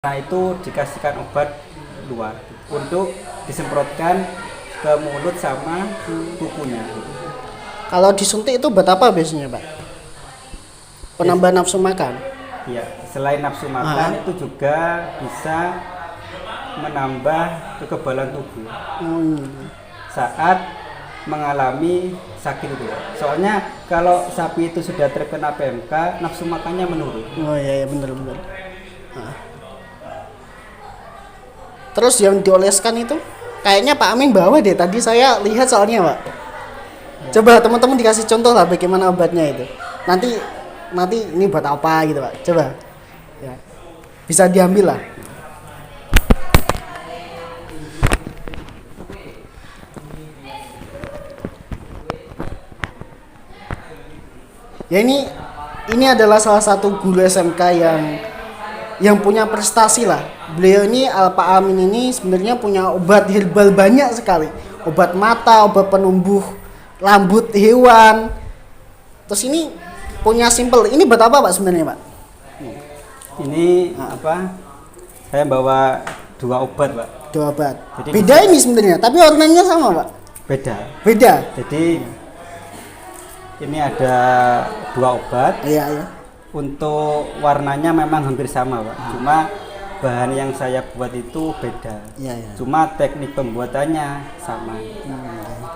Nah itu dikasihkan obat luar untuk disemprotkan ke mulut sama kukunya. Kalau disuntik itu buat apa biasanya, Pak? Penambah nafsu makan. Iya, selain nafsu makan itu juga bisa menambah kekebalan tubuh saat mengalami sakit itu. Soalnya kalau sapi itu sudah terkena PMK, nafsu makannya menurun. Oh iya benar. Terus yang dioleskan itu kayaknya Pak Amin bawa deh, tadi saya lihat soalnya, Pak. Coba teman-teman dikasih contoh lah bagaimana obatnya itu. Nanti ini buat apa gitu, Pak. Coba. Ya. Bisa diambil lah. Ya ini adalah salah satu guru SMK yang punya prestasi lah. Beliau ini Pak Amin ini sebenarnya punya obat herbal banyak sekali. Obat mata, obat penumbuh rambut hewan. Terus ini punya simple. Ini buat apa, Pak, sebenarnya, Pak? Ini Saya bawa 2 obat, Pak. 2 obat. Jadi beda ini sebenarnya, tapi warnanya sama, Pak. Beda. Jadi ini ada 2 obat. Iya. Untuk warnanya memang hampir sama, Pak. Cuma bahan yang saya buat itu beda. Iya. Cuma teknik pembuatannya sama.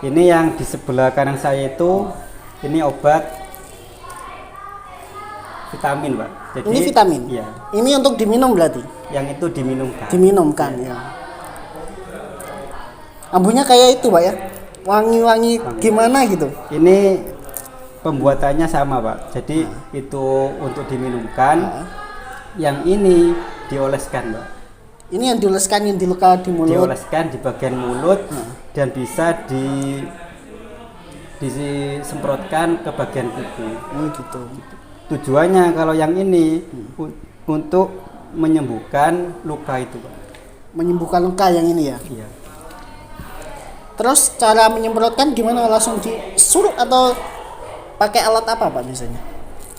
Ini yang di sebelah kanan saya itu ini obat vitamin, Pak. Jadi, ini vitamin. Iya. Ini untuk diminum berarti. Yang itu diminumkan. Ya. Ambunya kayak itu, Pak ya. Wangi-wangi gimana gitu. Ini pembuatannya sama, Pak. Jadi itu untuk diminumkan. Yang ini dioleskan, Pak. Ini yang dioleskan yang di luka di mulut. Dioleskan di bagian mulut dan bisa disemprotkan ke bagian kuku. Oh gitu. Tujuannya kalau yang ini untuk menyembuhkan luka itu, Pak. Menyembuhkan luka yang ini ya. Iya. Terus cara menyemprotkan gimana? Langsung disurut atau pakai alat apa, Pak, biasanya?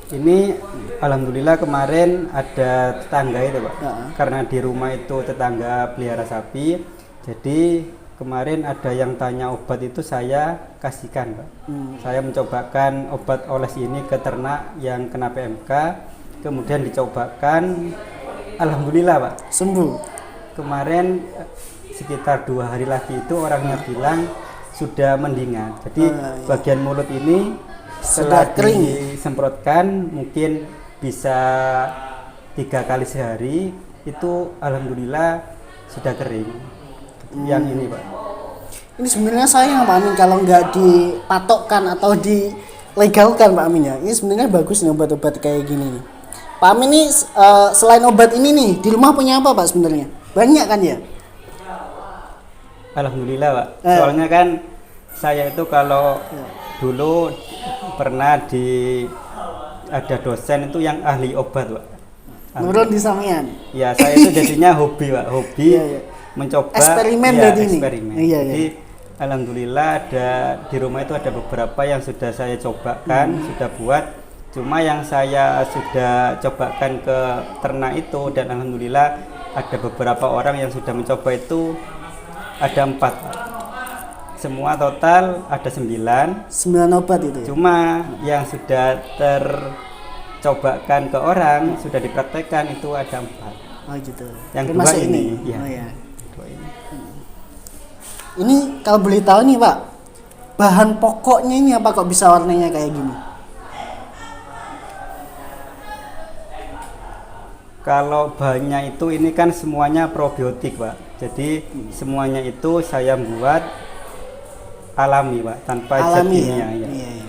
Ini alhamdulillah kemarin ada tetangga itu, Pak. Karena di rumah itu tetangga pelihara sapi. Jadi kemarin ada yang tanya obat itu saya kasihkan, Pak. Saya mencobakan obat oles ini ke ternak yang kena PMK. Kemudian dicobakan, alhamdulillah, Pak. Sembuh. Kemarin sekitar 2 hari lagi itu orangnya bilang sudah mendingan. Jadi bagian mulut ini setelah disemprotkan mungkin bisa 3 kali sehari itu alhamdulillah sudah kering. Yang ini, Pak. Ini sebenarnya sayang, Pak Amin, kalau nggak dipatokkan atau dilegalkan, Pak Amin ya. Ini sebenarnya bagus nih obat-obat kayak gini nih. Pak Amin ini selain obat ini nih di rumah punya apa, Pak, sebenarnya? Banyak kan ya? Alhamdulillah, Pak. Soalnya kan saya itu kalau dulu pernah ada dosen itu yang ahli obat, Pak. Nurun di sampean. Ya, saya itu jadinya hobi, Pak. Hobi mencoba eksperimen ini. Iya. Jadi alhamdulillah di rumah itu ada beberapa yang sudah saya cobakan, sudah buat. Cuma yang saya sudah cobakan ke ternak itu dan alhamdulillah ada beberapa orang yang sudah mencoba itu ada 4. Semua total ada 9 obat itu ya? Cuma yang sudah tercobakan ke orang, sudah dipraktekkan itu ada 4. Oh gitu. Yang termasuk 2 ini. Ya. Oh ya. Ini kalau boleh tahu nih, Pak, bahan pokoknya ini apa kok bisa warnanya kayak gini? Kalau bahannya itu ini kan semuanya probiotik, Pak. Jadi semuanya itu saya buat alami, Pak, tanpa zat kimia. Ya. Iya.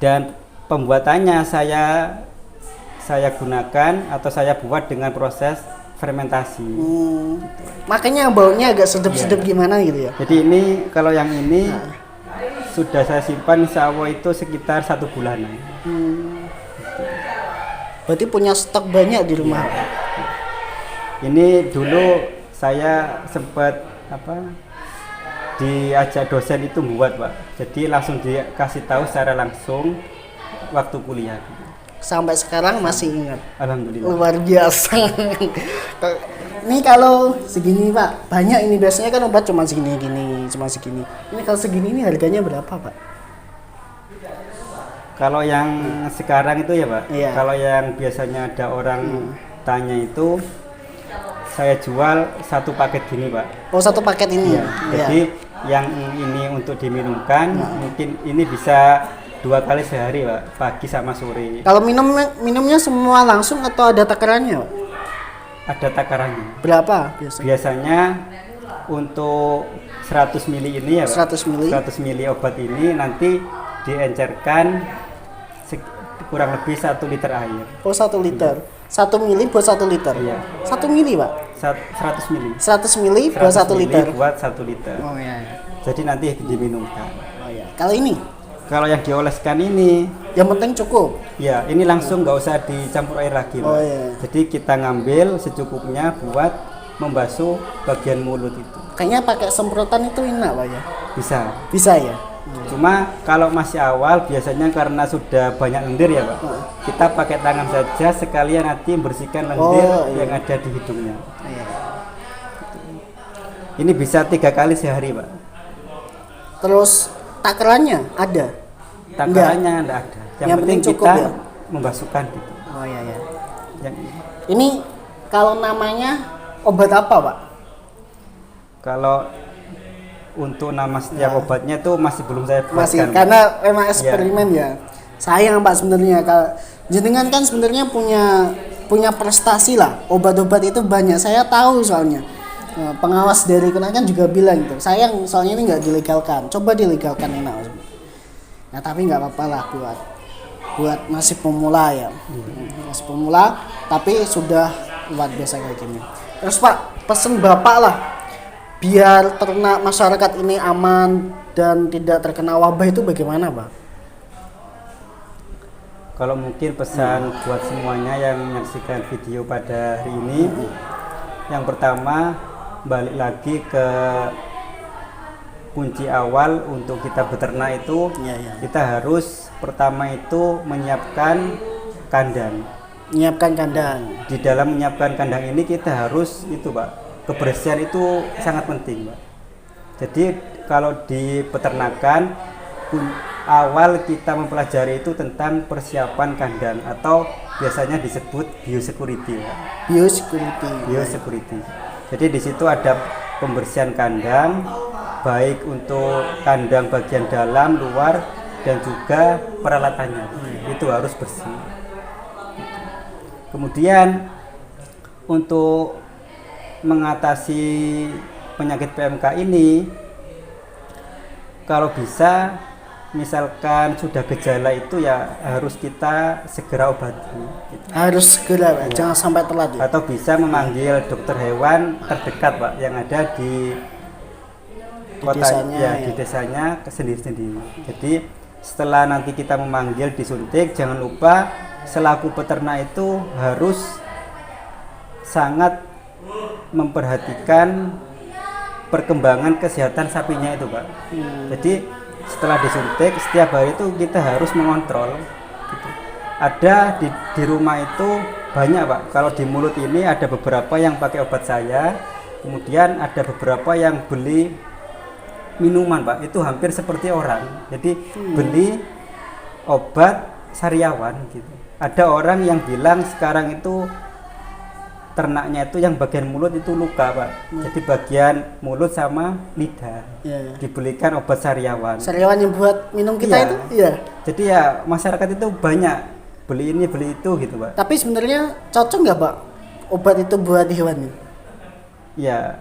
Dan pembuatannya saya gunakan atau saya buat dengan proses fermentasi. Makanya baunya agak sedap-sedap gimana gitu ya. Jadi ini kalau yang ini sudah saya simpan insya Allah itu sekitar 1 bulanan. Berarti punya stok banyak di rumah. Ya. Ini dulu saya sempat diajak dosen itu buat, Pak. Jadi langsung dikasih tahu secara langsung waktu kuliah. sampai sekarang masih ingat. Alhamdulillah. Luar biasa. Ini kalau segini Pak, banyak ini biasanya kan obat cuma segini. Ini kalau segini ini harganya berapa Pak? Kalau yang sekarang itu ya Pak, Iya. kalau yang biasanya ada orang tanya itu, saya jual satu paket gini Pak. Oh, satu paket ini. Iya. Iya. Jadi yang ini untuk diminumkan, mungkin ini bisa 2 kali sehari Pak, pagi sama sore. Kalau minumnya semua langsung atau ada takarannya Pak? Ada takarannya. Berapa biasanya? Biasanya untuk 100 mili ini ya Pak, 100 mili. 100 mili obat ini nanti diencerkan kurang lebih 1 liter air. Oh, 1 liter. 1 mili buat 1 liter. Iya. 1 mili Pak. 100 mili. 100 mili buat 100 1 liter. mili buat 1 liter. Oh iya. Jadi nanti diminumkan. Oh iya. Kalau ini, Kalau yang dioleskan ini, yang penting cukup. ya ini langsung nggak usah dicampur air lagi Pak. Oh, iya. Jadi kita ngambil secukupnya buat membasuh bagian mulut itu. Kayaknya pakai semprotan itu enak Pak ya. Bisa. Bisa ya. Cuma kalau masih awal biasanya karena sudah banyak lendir ya Pak, kita pakai tangan saja sekalian nanti membersihkan lendir Oh, iya. yang ada di hidungnya. Iya. Ini bisa 3 kali sehari Pak. Terus takarannya ada? Takarannya enggak ada. Yang penting cukup kita ya? membasuhkan gitu. Oh iya ya. Yang Ini kalau namanya obat apa Pak? kalau untuk nama setiap Nah. obatnya tuh masih belum saya Masih buatkan. karena memang eksperimen ya. Sayang Pak sebenarnya kalau jenengan kan sebenarnya punya prestasi lah. Obat-obat itu banyak saya tahu soalnya. Nah, pengawas dari Kenakan juga bilang gitu. Sayang soalnya ini nggak dilegalkan. Coba dilegalkan enak. Nah tapi nggak apa-apa lah buat masih pemula ya. Masih pemula tapi sudah luar biasa kayak gini. Terus Pak pesen Bapak lah biar ternak masyarakat ini aman dan tidak terkena wabah itu bagaimana Pak? Kalau mungkin pesan buat semuanya yang menyaksikan video pada hari ini, yang pertama balik lagi ke kunci awal untuk kita beternak itu, Iya. kita harus pertama itu menyiapkan kandang. Menyiapkan kandang. Di dalam menyiapkan kandang ini kita harus itu Pak, kebersihan itu sangat penting Pak. Jadi kalau di peternakan awal kita mempelajari itu tentang persiapan kandang atau biasanya disebut biosecurity Pak. Biosecurity. Jadi di situ ada pembersihan kandang, baik untuk kandang bagian dalam, luar, dan juga peralatannya. Itu harus bersih. Kemudian untuk mengatasi penyakit PMK ini, kalau bisa misalkan sudah gejala itu ya harus kita segera obati gitu. Harus segera Pak, jangan sampai telat ya. Atau bisa memanggil dokter hewan terdekat Pak yang ada di kota desanya, ya, ya. di desanya sendiri-sendiri. Jadi setelah nanti kita memanggil disuntik, jangan lupa selaku peternak itu harus sangat memperhatikan perkembangan kesehatan sapinya itu Pak. Jadi setelah disuntik setiap hari itu kita harus mengontrol gitu. Ada di rumah itu banyak Pak, kalau di mulut ini ada beberapa yang pakai obat saya, kemudian ada beberapa yang beli minuman Pak, itu hampir seperti orang, jadi beli obat sariawan gitu. Ada orang yang bilang sekarang itu ternaknya itu yang bagian mulut itu luka Pak, jadi bagian mulut sama lidah dibelikan obat sariawan. Sariawan yang buat minum kita Iya. itu? Iya. Jadi ya masyarakat itu banyak beli ini beli itu gitu Pak. Tapi sebenarnya cocok nggak Pak obat itu buat hewan? Ya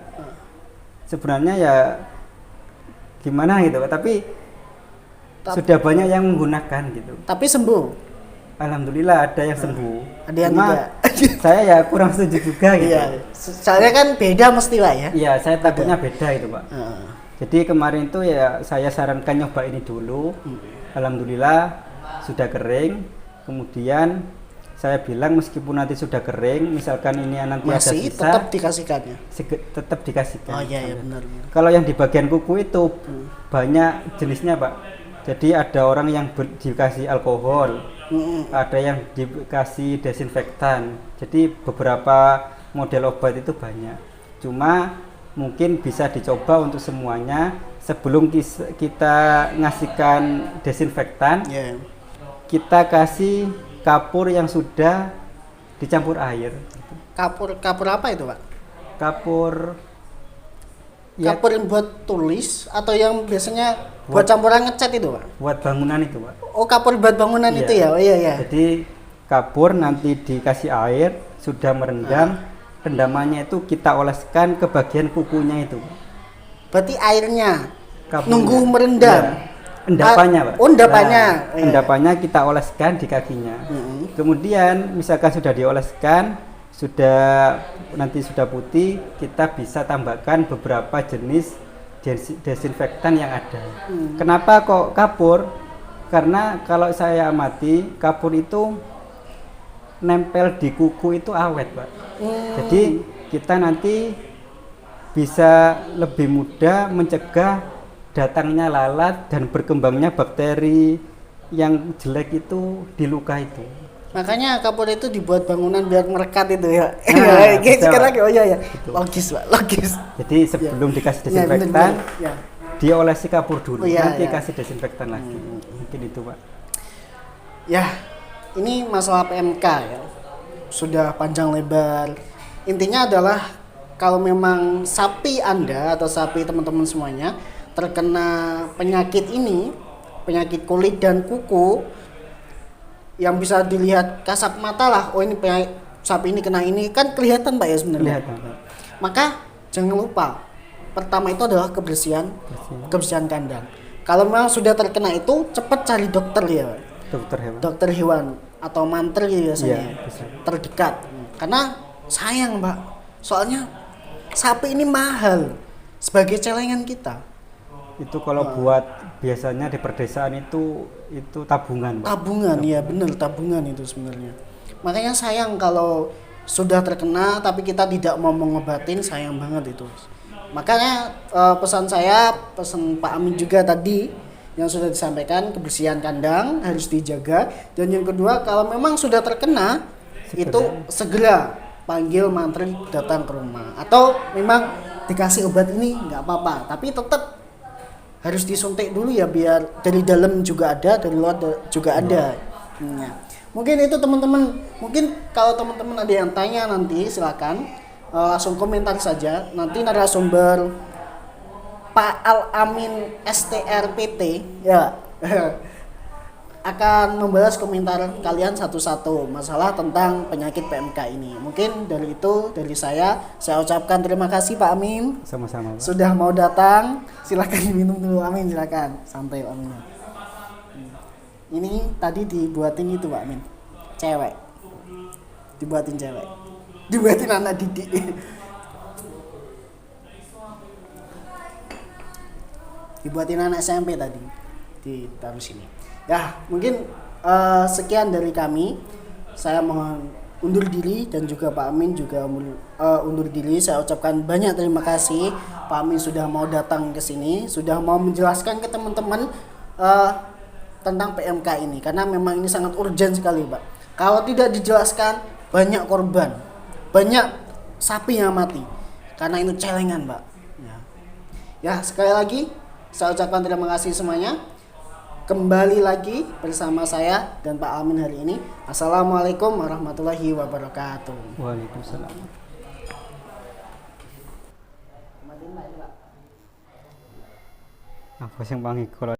sebenarnya ya gimana gitu Pak, tapi sudah banyak yang menggunakan gitu. Tapi sembuh. Alhamdulillah ada yang sembuh. Ada yang Cuma tidak. saya ya kurang setuju juga gitu. Iya. Soalnya kan beda mesti Pak ya. Iya, saya takutnya beda itu Pak. Heeh. Jadi kemarin itu ya saya sarankan nyoba ini dulu. Alhamdulillah sudah kering. Kemudian saya bilang meskipun nanti sudah kering, misalkan ini nanti ada Masih sisa, tetap dikasihkannya. tetap dikasihkan. Oh iya benar. Kalau yang di bagian kuku itu banyak jenisnya Pak. Jadi ada orang yang dikasih alkohol, ada yang dikasih desinfektan. Jadi beberapa model obat itu banyak. Cuma mungkin bisa dicoba untuk semuanya. Sebelum kita ngasihkan desinfektan, kita kasih kapur yang sudah dicampur air. Kapur apa itu, Pak? Kapur yang buat tulis atau yang biasanya buat campuran ngecat itu, Pak? Buat bangunan itu, Pak. Oh, kapur buat bangunan itu ya? Oh iya. Jadi kapur nanti dikasih air, sudah merendam, rendamannya itu kita oleskan ke bagian kukunya itu. Berarti airnya Kapurnya. nunggu merendam. Ya. Endapannya, Pak. Oh, endapannya. Nah, endapannya kita oleskan di kakinya. Kemudian misalkan sudah dioleskan, nanti sudah putih, kita bisa tambahkan beberapa jenis desinfektan yang ada. Kenapa kok kapur? Karena kalau saya amati, kapur itu nempel di kuku itu awet, Pak. Jadi kita nanti bisa lebih mudah mencegah datangnya lalat dan berkembangnya bakteri yang jelek itu di luka itu. Makanya kapur itu dibuat bangunan biar merekat itu ya. Sekarang oh iya. Logis, Pak, logis. Jadi sebelum dikasih desinfektan, diolesi kapur dulu, nanti kasih desinfektan lagi. Mungkin itu, Pak. Ya, ini masalah PMK ya. Sudah panjang lebar. Intinya adalah kalau memang sapi Anda atau sapi teman-teman semuanya terkena penyakit ini, penyakit kulit dan kuku yang bisa dilihat kasat mata lah, oh ini sapi ini kena ini, kan kelihatan, Pak ya sebenarnya. Maka jangan lupa, pertama itu adalah kebersihan kandang. Kalau memang sudah terkena itu, cepat cari dokter ya, dokter hewan atau manter biasanya, terdekat. Karena sayang, Pak, soalnya sapi ini mahal sebagai celengan kita. Itu kalau buat biasanya di perdesaan itu tabungan, Pak. Tabungan, ya benar, tabungan itu sebenarnya. Makanya sayang kalau sudah terkena tapi kita tidak mau mengobatin, sayang banget itu. Makanya pesan Pak Amin juga tadi yang sudah disampaikan, kebersihan kandang harus dijaga. Dan yang kedua, kalau memang sudah terkena itu segera panggil mantri datang ke rumah. Atau memang dikasih obat ini nggak apa-apa, tapi tetap harus disuntik dulu ya, biar dari dalam juga ada, dari luar juga ada. Mungkin itu teman-teman. Mungkin kalau teman-teman ada yang tanya nanti silakan langsung komentar saja. Nanti narasumber Pak Al-Amin STRPT ya akan membalas komentar kalian satu-satu masalah tentang penyakit PMK ini. Mungkin dari saya ucapkan terima kasih Pak Amin. Sama-sama, Pak. Sudah mau datang. Silakan minum dulu, Amin, silakan. Santai, Amin. Ini tadi dibuatin itu, Pak Amin. Cewek. Dibuatin cewek. Dibuatin anak didik. Dibuatin anak SMP tadi. Ditaruh sini. Ya, mungkin sekian dari kami. Saya mohon undur diri dan juga Pak Amin juga undur diri. Saya ucapkan banyak terima kasih Pak Amin sudah mau datang ke sini, sudah mau menjelaskan ke teman-teman tentang PMK ini, karena memang ini sangat urgent sekali, Pak. Kalau tidak dijelaskan, banyak korban, banyak sapi yang mati karena itu celengan, Pak. Ya, sekali lagi saya ucapkan terima kasih semuanya. Kembali lagi bersama saya dan Pak Amin hari ini. Assalamualaikum warahmatullahi wabarakatuh. Waalaikumsalam. Apa yang panggil kalau